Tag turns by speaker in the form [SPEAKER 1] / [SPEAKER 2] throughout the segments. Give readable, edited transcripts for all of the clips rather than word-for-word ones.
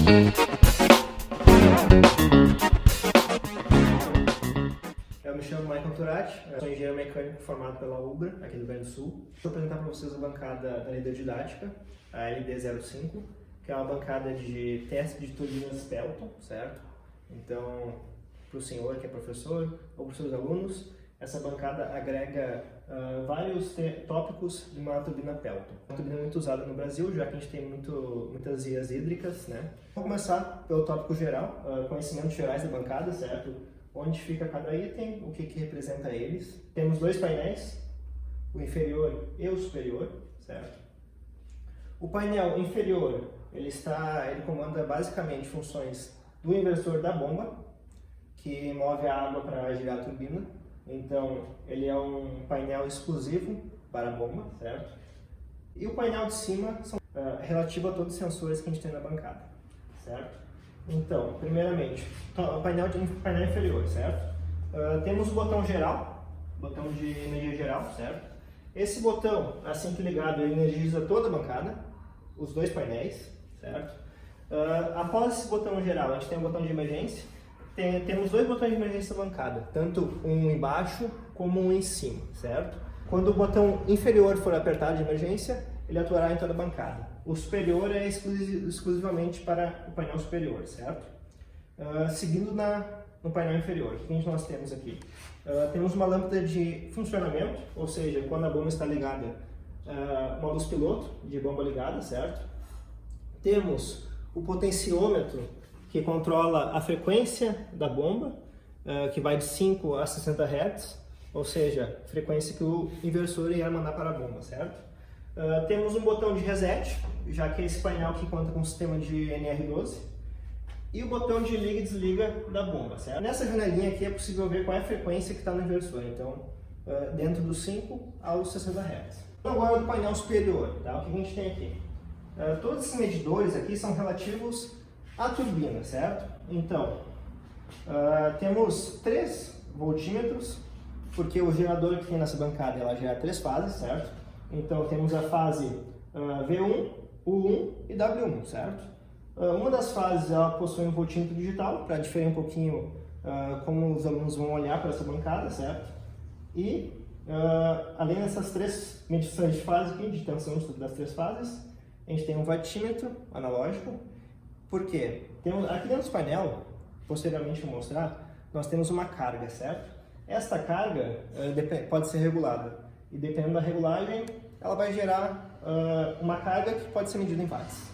[SPEAKER 1] Eu me chamo Michael Turati, sou engenheiro mecânico formado pela UBRA, aqui do Rio Grande do Sul. Vou apresentar para vocês a bancada da líder didática, a LD05, que é uma bancada de teste de turbinas Pelton, certo? Então, para o senhor que é professor ou para os seus alunos, essa bancada agrega vários tópicos de uma turbina Pelton. Uma turbina muito usada no Brasil, já que a gente tem muitas vias hídricas, né? Vou começar pelo tópico geral, conhecimentos gerais da bancada, certo? Onde fica cada item, o que representa eles. Temos dois painéis, o inferior e o superior, certo? O painel inferior, ele comanda basicamente funções do inversor da bomba, que move a água para girar a turbina. Então, ele é um painel exclusivo para a bomba, certo? E o painel de cima são relativo a todos os sensores que a gente tem na bancada, certo? Então, primeiramente, o painel inferior, certo? Temos o botão geral, botão de energia geral, certo? Esse botão, assim que ligado, ele energiza toda a bancada, os dois painéis, certo? Após esse botão geral, a gente tem o botão de emergência. Temos dois botões de emergência na bancada, tanto um embaixo como um em cima, certo? Quando o botão inferior for apertado de emergência, ele atuará em toda a bancada. O superior é exclusivamente para o painel superior, certo? Seguindo no painel inferior, o que nós temos aqui? Temos uma lâmpada de funcionamento, ou seja, quando a bomba está ligada, uma luz piloto de bomba ligada, certo? Temos o potenciômetro, que controla a frequência da bomba, que vai de 5 a 60 Hz, ou seja, frequência que o inversor irá mandar para a bomba, certo? Temos um botão de reset, já que esse painel aqui conta com um sistema de NR12, e o botão de liga e desliga da bomba, certo? Nessa janelinha aqui é possível ver qual é a frequência que está no inversor, então, dentro dos 5 aos 60 Hz. Agora do painel superior, tá? O que a gente tem aqui? Todos esses medidores aqui são relativos à turbina, certo? Então, temos 3 voltímetros, porque o gerador que tem nessa bancada ela gera 3 fases, certo? Então temos a fase V1, U1 e W1, certo? Uma das fases ela possui um voltímetro digital, para diferir um pouquinho como os alunos vão olhar para essa bancada, certo? E além dessas 3 medições de fase aqui, de tensão das 3 fases, a gente tem um watímetro analógico. Por quê? Aqui dentro do painel, posteriormente eu vou mostrar, nós temos uma carga, certo? Esta carga pode ser regulada e dependendo da regulagem, ela vai gerar uma carga que pode ser medida em watts.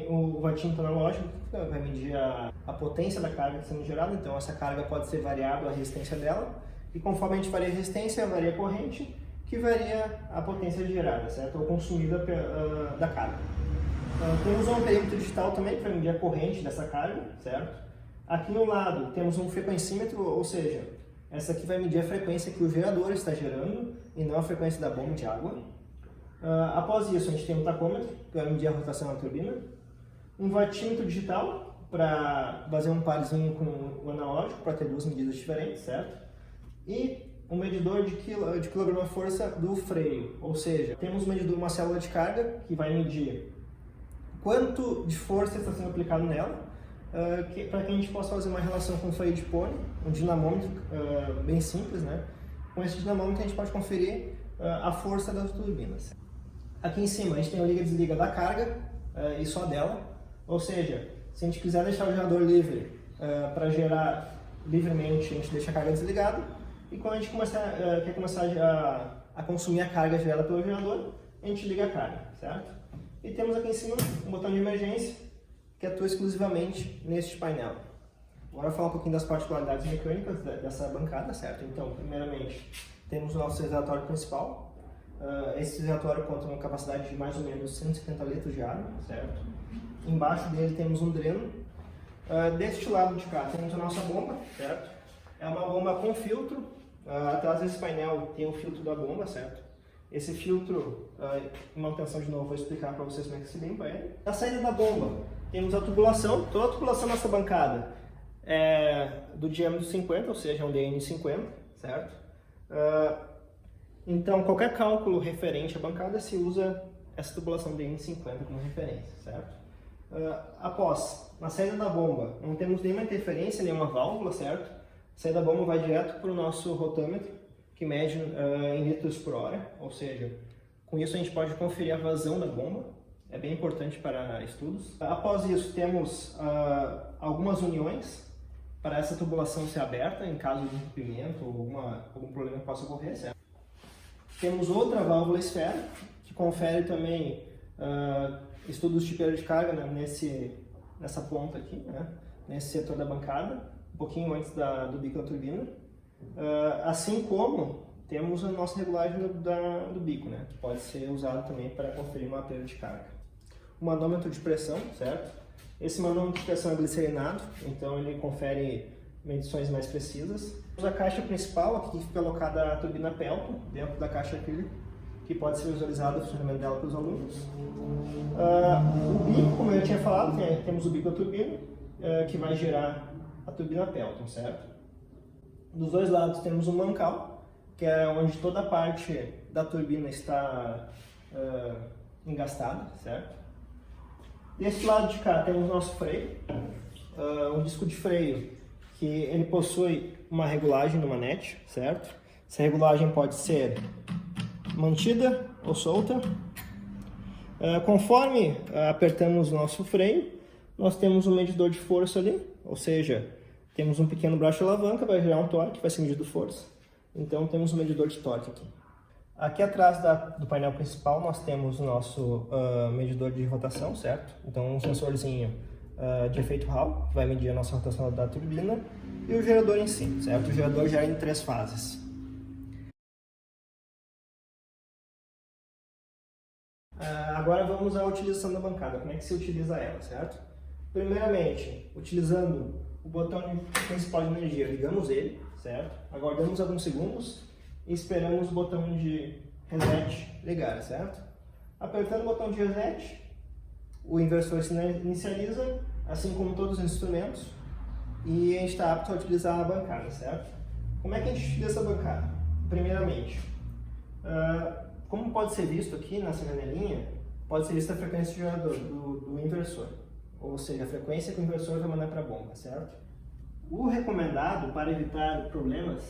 [SPEAKER 1] O watímetro analógico vai medir a potência da carga que está sendo gerada, então essa carga pode ser variável a resistência dela, e conforme a gente varia a resistência, varia a corrente, que varia a potência gerada, certo? Ou consumida da carga. Temos um amperímetro digital também para medir a corrente dessa carga, certo? Aqui no lado temos um frequencímetro, ou seja, essa aqui vai medir a frequência que o gerador está gerando e não a frequência da bomba de água. Após isso, a gente tem um tacômetro para medir a rotação da turbina, um watímetro digital para fazer um parzinho com o analógico para ter 2 medidas diferentes, certo? E um medidor de quilograma-força do freio, ou seja, temos um medidor, uma célula de carga que vai medir quanto de força está sendo aplicado nela, para que a gente possa fazer uma relação com o freio de pole, um dinamômetro bem simples, né? Com esse dinamômetro a gente pode conferir a força das turbinas. Aqui em cima a gente tem o liga e desliga da carga e só dela, ou seja, se a gente quiser deixar o gerador livre para gerar livremente, a gente deixa a carga desligada, e quando a gente quer começar a consumir a carga gerada pelo gerador, a gente liga a carga, certo? E temos aqui em cima um botão de emergência que atua exclusivamente neste painel. Agora eu vou falar um pouquinho das particularidades mecânicas dessa bancada, certo? Então, primeiramente, temos o nosso reservatório principal. Esse reservatório conta com uma capacidade de mais ou menos 170 litros de água, certo? Embaixo dele temos um dreno. Deste lado de cá temos a nossa bomba, certo? É uma bomba com filtro. Atrás desse painel tem o filtro da bomba, certo? Esse filtro, manutenção de novo, vou explicar para vocês como é que se limpa ele. Na saída da bomba, temos a tubulação. Toda a tubulação dessa bancada é do diâmetro 50, ou seja, um DN50, certo? Então, qualquer cálculo referente à bancada se usa essa tubulação DN50 como referência, certo? Após, na saída da bomba, não temos nenhuma interferência, nenhuma válvula, certo? A saída da bomba vai direto para o nosso rotâmetro, que mede em litros por hora, ou seja, com isso a gente pode conferir a vazão da bomba, é bem importante para estudos. Após isso, temos algumas uniões para essa tubulação ser aberta em caso de rompimento ou algum problema que possa ocorrer, certo? Temos outra válvula esfera, que confere também estudos de perda de carga, né, nessa ponta aqui, né, nesse setor da bancada, um pouquinho antes do bico da turbina. Assim como temos a nossa regulagem do bico, né, que pode ser usado também para conferir uma perda de carga. O manômetro de pressão, certo? Esse manômetro de pressão é glicerinado, então ele confere medições mais precisas. A caixa principal, aqui fica alocada a turbina Pelton, dentro da caixa acrílica, que pode ser visualizado o funcionamento dela para os alunos. O bico, como eu tinha falado, temos o bico da turbina, que vai gerar a turbina Pelton, certo? Dos dois lados temos o mancal, que é onde toda a parte da turbina está engastada, certo? Desse lado de cá temos o nosso freio, um disco de freio que ele possui uma regulagem no manete, certo? Essa regulagem pode ser mantida ou solta. Conforme apertamos o nosso freio, nós temos um medidor de força ali, ou seja, temos um pequeno braço de alavanca, vai gerar um torque, vai ser medido força. Então temos um medidor de torque aqui. Aqui atrás do painel principal nós temos o nosso medidor de rotação, certo? Então um sensorzinho de efeito Hall, que vai medir a nossa rotação da turbina, e o gerador em si, certo? O gerador gera em 3 fases. Agora vamos à utilização da bancada, como é que se utiliza ela, certo? Primeiramente, utilizando o botão principal de energia, ligamos ele, certo? Aguardamos alguns segundos e esperamos o botão de reset ligar, certo? Apertando o botão de reset, o inversor se inicializa, assim como todos os instrumentos, e a gente está apto a utilizar a bancada, certo? Como é que a gente utiliza essa bancada? Primeiramente, como pode ser visto aqui nessa janelinha, pode ser vista a frequência do gerador, do inversor, ou seja, a frequência que o inversor vai mandar para a bomba, certo? O recomendado para evitar problemas,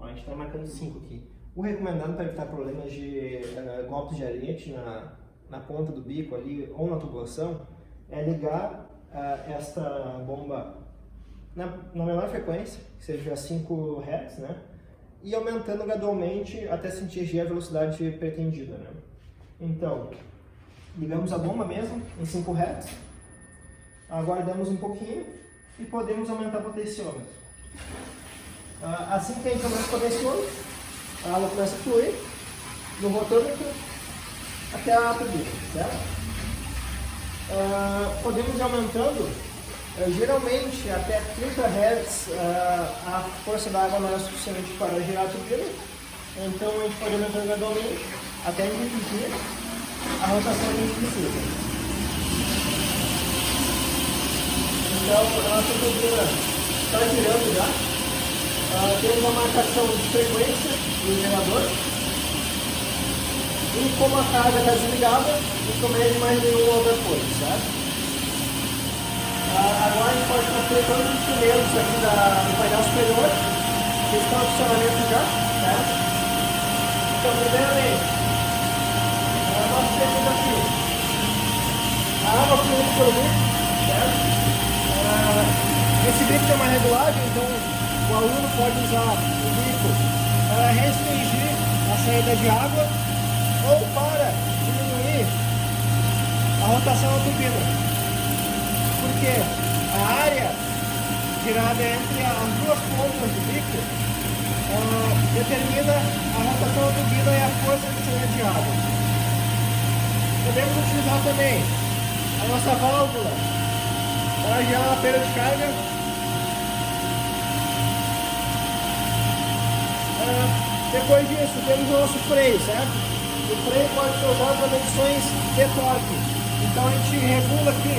[SPEAKER 1] a gente está marcando 5 aqui, o recomendado para evitar problemas de golpes de arete na ponta do bico ali ou na tubulação é ligar esta bomba na menor frequência, que seja 5 Hz, né? E aumentando gradualmente até se atingir a velocidade pretendida, né? Então, ligamos a bomba mesmo em 5 Hz, aguardamos um pouquinho e podemos aumentar o potenciômetro. Assim que a gente aumenta o potenciômetro, a água começa a fluir no rotômetro até a turbina, certo? Podemos ir aumentando, geralmente até 30 Hz a força da água não é suficiente para girar a turbina, então a gente pode aumentar gradualmente até atingir a rotação que a gente precisa. Então a nossa turbina está girando já. Temos uma marcação de frequência do gerador e como a carga está desligada, não mede mais nenhuma outra coisa, certo? Agora a gente pode conferir todos os instrumentos aqui do painel superior que estão em funcionamento já, certo? Então, primeiramente, nós temos aqui a água fluindo pelo bico, certo? Esse bico tem uma regulagem, então o aluno pode usar o bico para restringir a saída de água ou para diminuir a rotação da turbina. Porque a área girada entre as duas pontas do bico determina a rotação da turbina e a força de saída de água. Podemos utilizar também a nossa válvula para gerar uma perda de carga. Depois disso, temos o nosso freio, certo? O freio pode ser usado para medições de torque. Então a gente regula aqui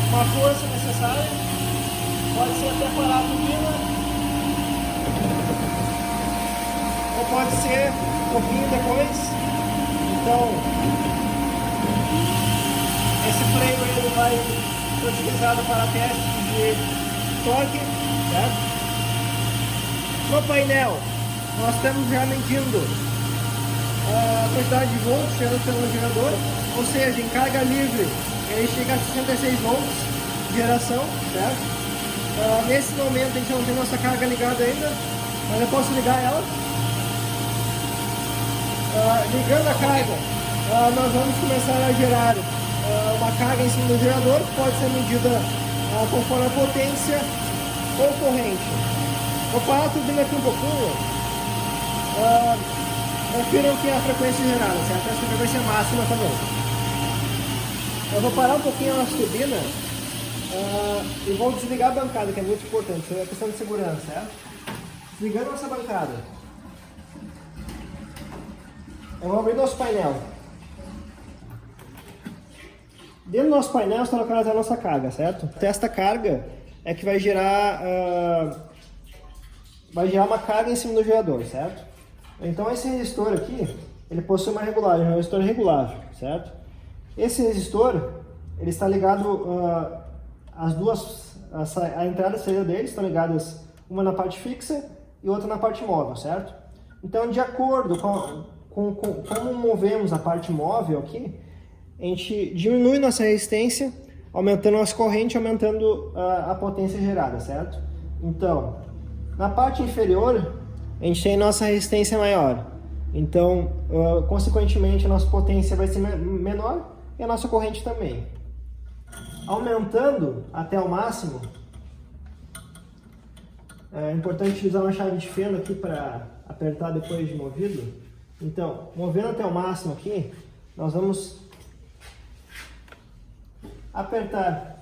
[SPEAKER 1] uma força necessária, pode ser até parar a turbina, ou pode ser um pouquinho depois. Então, vai ser utilizada para testes de torque, certo? No painel, nós estamos já medindo a quantidade de volts gerada pelo gerador, ou seja, em carga livre ele chega a 66 volts de geração, certo? Nesse momento a gente não tem nossa carga ligada ainda, mas eu posso ligar ela. Ligando a carga, nós vamos começar a gerar uma carga em cima do gerador, que pode ser medida conforme a potência ou corrente. Vou parar tudo aqui um pouquinho. Confiram que a frequência gerada, certo? Essa é a frequência máxima também. Eu vou parar um pouquinho a nossa turbina e vou desligar a bancada, que é muito importante, isso é questão de segurança, certo? Desligando a nossa bancada, eu vou abrir nosso painel. Dentro do nosso painel está localizada a nossa carga, certo? Esta carga é que vai gerar uma carga em cima do gerador, certo? Então esse resistor aqui, ele possui uma regulagem, um resistor regulável, certo? Esse resistor, ele está ligado, a entrada e a saída dele estão ligadas uma na parte fixa e outra na parte móvel, certo? Então, de acordo com como movemos a parte móvel aqui, a gente diminui nossa resistência, aumentando nossa corrente, aumentando a potência gerada, certo? Então, na parte inferior, a gente tem nossa resistência maior. Então, consequentemente, a nossa potência vai ser menor e a nossa corrente também. Aumentando até o máximo, é importante utilizar uma chave de fenda aqui para apertar depois de movido. Então, movendo até o máximo aqui, nós vamos apertar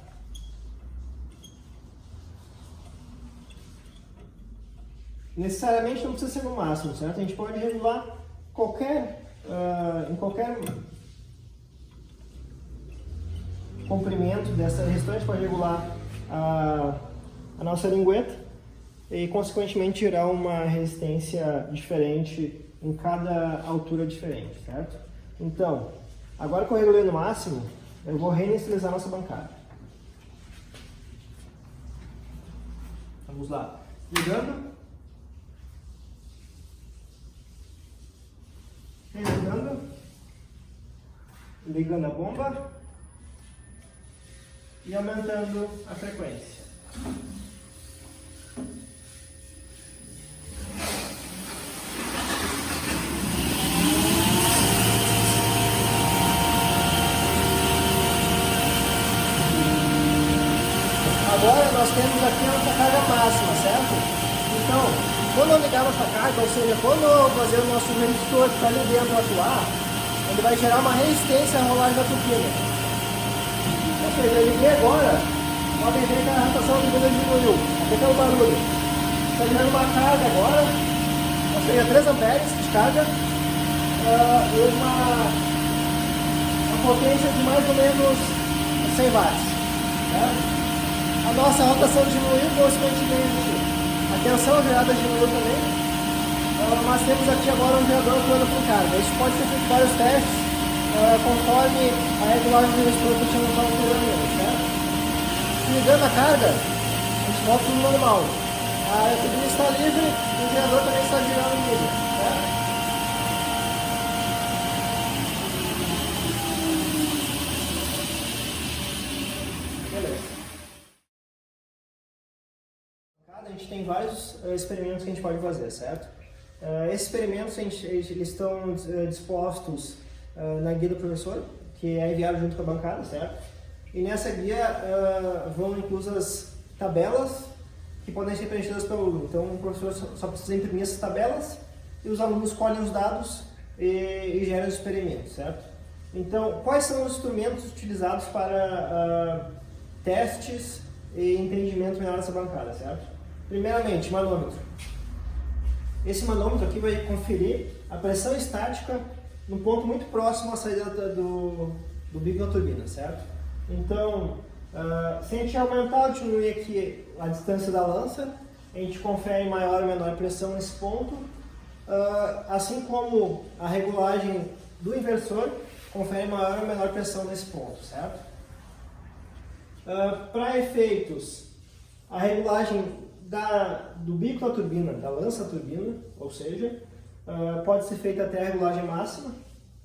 [SPEAKER 1] necessariamente não precisa ser no máximo, certo? A gente pode regular em qualquer comprimento dessa resistência, a gente pode regular a nossa lingueta e consequentemente tirar uma resistência diferente em cada altura diferente, certo? Então, agora que eu regulei no máximo, eu vou reinicializar nossa bancada. Vamos lá. Ligando. Religando. Ligando a bomba. E aumentando a frequência. Agora nós temos aqui a nossa carga máxima, certo? Então, quando eu ligar a nossa carga, ou seja, quando eu fazer o nosso resistor que está ali dentro atuar, ele vai gerar uma resistência à rolagem da turbina. Ou seja, eu liguei agora, podem ver que a rotação da turbina diminuiu, até pelo barulho. Está gerando uma carga agora, ou seja, 3 amperes de carga, e uma potência de mais ou menos 100 watts. Certo? A nossa rotação diminuiu, consequentemente a tensão gerada diminuiu também, mas temos aqui agora um gerador atuando com carga. Isso pode ser feito vários testes, conforme a regulagem do resistor que tinha falado anteriormente, certo? Ligando a carga, a gente volta tudo normal. A turbina está livre e o gerador também está girando livre, certo? A gente tem vários experimentos que a gente pode fazer, certo? Esses experimentos eles estão dispostos na guia do professor, que é enviado junto com a bancada, certo? E nessa guia vão inclusas tabelas que podem ser preenchidas pelo aluno. Então o professor só precisa imprimir essas tabelas e os alunos colhem os dados e geram os experimentos, certo? Então, quais são os instrumentos utilizados para testes e entendimento melhor dessa bancada, certo? Primeiramente, manômetro. Esse manômetro aqui vai conferir a pressão estática num ponto muito próximo à saída do bico da turbina, certo? Então, se a gente aumentar ou diminuir aqui a distância da lança, a gente confere maior ou menor pressão nesse ponto, assim como a regulagem do inversor confere maior ou menor pressão nesse ponto, certo? Para efeitos, a regulagem do bico da turbina, da lança da turbina, ou seja, pode ser feita até a regulagem máxima,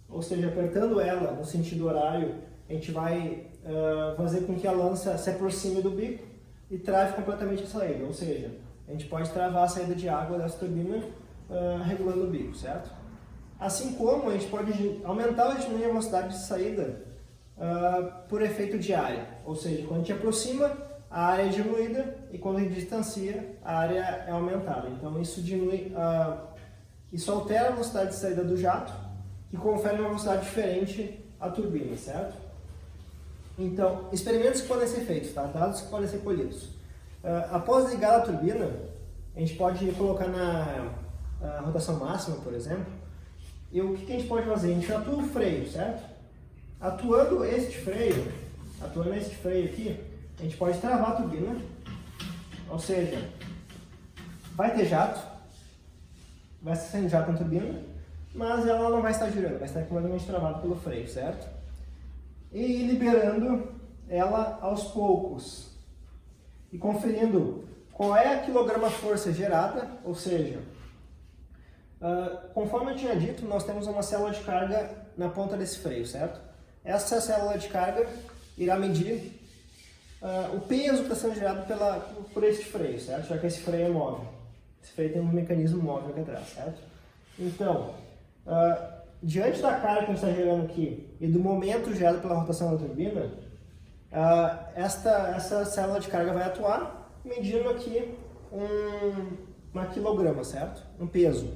[SPEAKER 1] ou seja, apertando ela no sentido horário, a gente vai fazer com que a lança se aproxime do bico e trave completamente a saída, ou seja, a gente pode travar a saída de água dessa turbina regulando o bico, certo? Assim como a gente pode aumentar ou diminuir a velocidade de saída por efeito de área, ou seja, quando a gente aproxima, a área é diminuída e quando a gente distancia, a área é aumentada. Então isso diminui, isso altera a velocidade de saída do jato, que confere uma velocidade diferente à turbina, certo? Então, experimentos que podem ser feitos, tá? Dados que podem ser colhidos. Após ligar a turbina, a gente pode colocar na rotação máxima, por exemplo, e o que a gente pode fazer? A gente atua o freio, certo? Atuando este freio aqui, a gente pode travar a turbina, ou seja, vai ter jato, vai estar saindo jato na turbina, mas ela não vai estar girando, vai estar completamente travada pelo freio, certo? E liberando ela aos poucos e conferindo qual é a quilograma-força gerada, ou seja, conforme eu tinha dito, nós temos uma célula de carga na ponta desse freio, certo? Essa célula de carga irá medir o peso que está sendo gerado por este freio, certo? Já que esse freio é móvel. Esse freio tem um mecanismo móvel aqui atrás, certo? Então, diante da carga que a gente está gerando aqui e do momento gerado pela rotação da turbina, essa célula de carga vai atuar medindo aqui uma quilograma, certo? Um peso.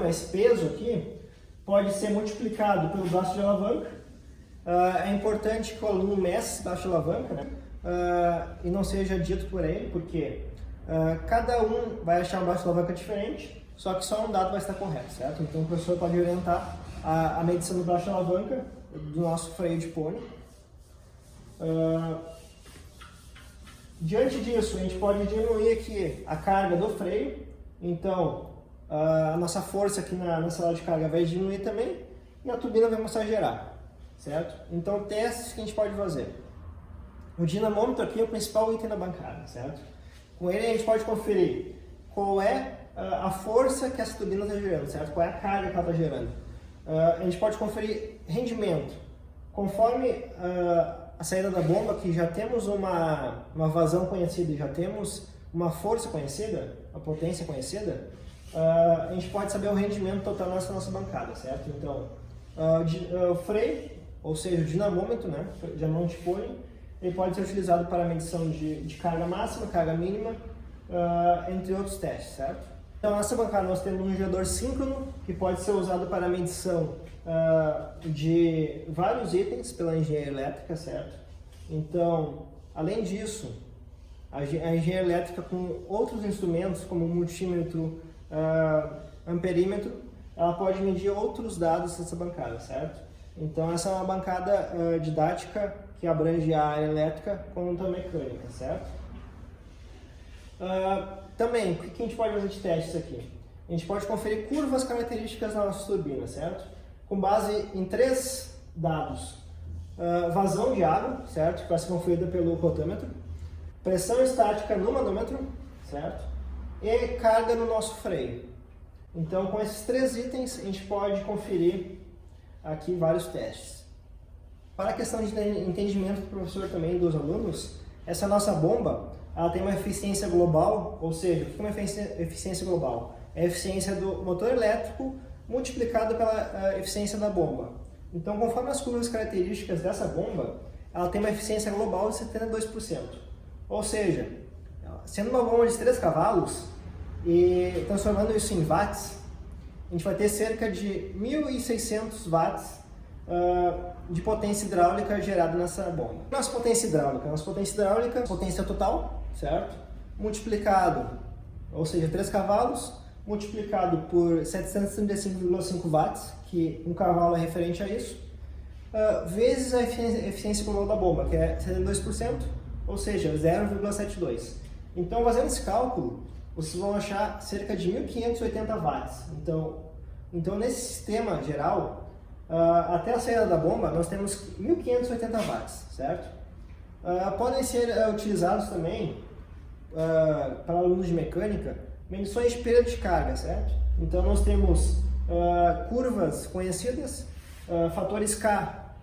[SPEAKER 1] Esse peso aqui, pode ser multiplicado pelo braço de alavanca. É importante que o aluno meça esse braço de alavanca, né? E não seja dito por ele, porque cada um vai achar um braço de alavanca diferente, só que só um dado vai estar correto, certo? Então o professor pode orientar a medição do braço de alavanca do nosso freio de pônei. Diante disso, a gente pode diminuir aqui a carga do freio, então a nossa força aqui na célula de carga vai diminuir também e a turbina vai começar a gerar, certo? Então, testes que a gente pode fazer. O dinamômetro aqui é o principal item da bancada, certo? Com ele a gente pode conferir qual é a força que essa turbina está gerando, certo? Qual é a carga que ela está gerando. A gente pode conferir rendimento. Conforme a saída da bomba, que já temos uma vazão conhecida e já temos uma força conhecida, uma potência conhecida, a gente pode saber o rendimento total da nossa bancada, certo? Então, o freio, ou seja, o dinamômetro, né, dinamômetro de pônei, ele pode ser utilizado para a medição de carga máxima, carga mínima, entre outros testes, certo? Então, nessa bancada nós temos um gerador síncrono, que pode ser usado para a medição de vários itens pela engenharia elétrica, certo? Então, além disso, a engenharia elétrica com outros instrumentos, como multímetro, amperímetro, ela pode medir outros dados dessa bancada, certo? Então essa é uma bancada didática que abrange a área elétrica quanto a mecânica, certo? Também, o que a gente pode fazer de testes aqui? A gente pode conferir curvas características da nossa turbina, certo? Com base em 3 dados. Vazão de água, certo? Que vai ser conferida pelo rotâmetro. Pressão estática no manômetro, certo? E carga no nosso freio. Então, com esses 3 itens, a gente pode conferir aqui vários testes. Para a questão de entendimento do professor também dos alunos, essa nossa bomba, ela tem uma eficiência global, ou seja, o que é uma eficiência global? É a eficiência do motor elétrico multiplicado pela eficiência da bomba. Então, conforme as curvas características dessa bomba, ela tem uma eficiência global de 72%. Ou seja, sendo uma bomba de 3 cavalos e transformando isso em watts, a gente vai ter cerca de 1.600 watts de potência hidráulica gerada nessa bomba. Nossa potência hidráulica, potência total, certo? Multiplicado, ou seja, 3 cavalos, multiplicado por 735,5 watts, que um cavalo é referente a isso, vezes a eficiência global da bomba, que é 72%, ou seja, 0,72. Então, fazendo esse cálculo, vocês vão achar cerca de 1.580 watts. Então, nesse sistema geral, até a saída da bomba, nós temos 1.580 watts, certo? Podem ser utilizados também para alunos de mecânica, medições de perda de carga, certo? Então nós temos curvas conhecidas, fatores K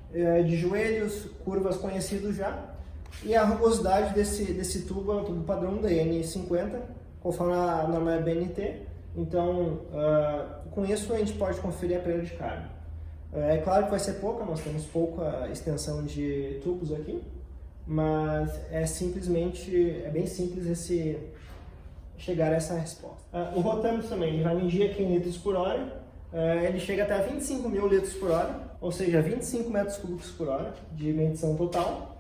[SPEAKER 1] de joelhos, curvas conhecidos já, e a rugosidade desse tubo é um tubo padrão da N50, conforme a norma BNT. Então, com isso a gente pode conferir a perda de carga. É claro que vai ser pouca, nós temos pouca extensão de tubos aqui, mas é bem simples chegar a essa resposta. O rotâmetro também, ele vai medir aqui em litros por hora, ele chega até 25.000 litros por hora, ou seja, 25 metros cúbicos por hora de medição total.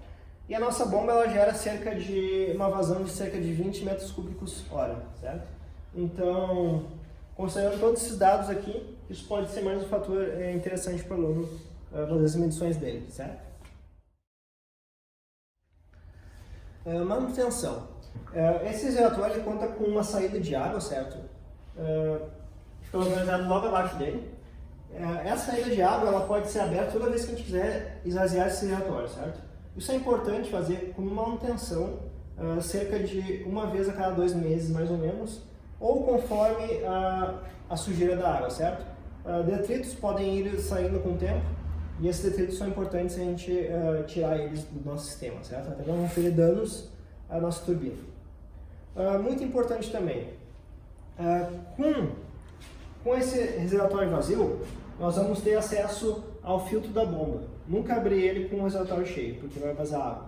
[SPEAKER 1] E a nossa bomba ela gera uma vazão de cerca de 20 metros cúbicos hora, certo? Então, considerando todos esses dados aqui, isso pode ser mais um fator interessante para o aluno fazer as medições dele, certo? Manutenção. Esse reservatório ele conta com uma saída de água, certo? Fica localizado logo abaixo dele. Essa saída de água ela pode ser aberta toda vez que a gente quiser esvaziar esse reservatório, certo? Isso é importante fazer com manutenção, cerca de uma vez a cada 2 meses, mais ou menos, ou conforme a sujeira da água, certo? Detritos podem ir saindo com o tempo, e esses detritos são importantes a gente tirar eles do nosso sistema, certo? Até para não ferir danos à nossa turbina. Muito importante também, com esse reservatório vazio, nós vamos ter acesso ao filtro da bomba. Nunca abrir ele com o reservatório cheio, porque vai vazar água.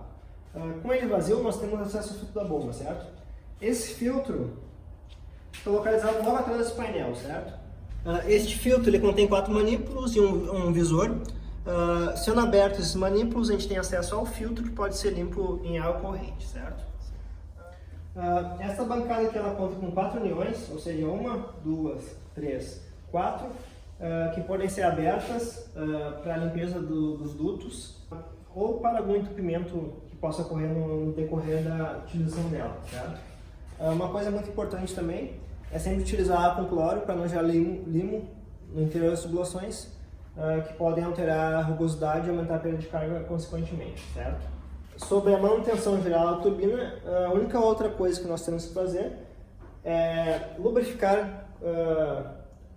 [SPEAKER 1] Com ele vazio, nós temos acesso ao filtro da bomba, certo? Esse filtro está localizado logo atrás desse painel, certo? Este filtro ele contém 4 manípulos e um visor. Sendo abertos esses manípulos, a gente tem acesso ao filtro que pode ser limpo em água corrente, certo? Essa bancada aqui ela conta com 4 uniões, ou seja, 1, 2, 3, 4, que podem ser abertas para a limpeza dos dutos ou para algum entupimento que possa ocorrer no decorrer da utilização dela, certo? Uma coisa muito importante também é sempre utilizar água com cloro para não gerar limo no interior das tubulações, que podem alterar a rugosidade e aumentar a perda de carga consequentemente, certo? Sobre a manutenção geral da turbina, a única outra coisa que nós temos que fazer é lubrificar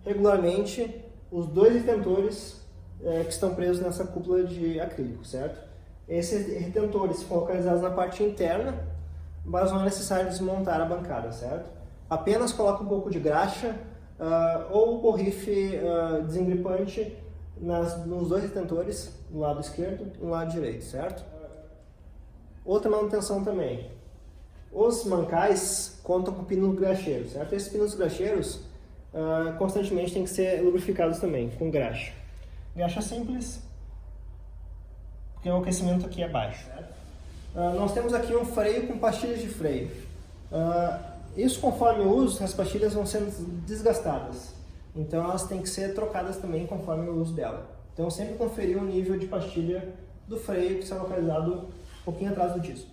[SPEAKER 1] regularmente os 2 retentores que estão presos nessa cúpula de acrílico, certo? Esses retentores ficam localizados na parte interna, mas não é necessário desmontar a bancada, certo? Apenas coloca um pouco de graxa ou borrife desengripante nos 2 retentores, do lado esquerdo e do lado direito, certo? Outra manutenção também. Os mancais contam com pinos graxeiros, certo? Esses pinos graxeiros constantemente têm que ser lubrificados também, com graxa. Graxa simples, porque o aquecimento aqui é baixo, certo? Nós temos aqui um freio com pastilhas de freio. Isso, conforme o uso, as pastilhas vão sendo desgastadas. Então elas têm que ser trocadas também conforme o uso dela. Então sempre conferir o nível de pastilha do freio que está localizado um pouquinho atrás do disco.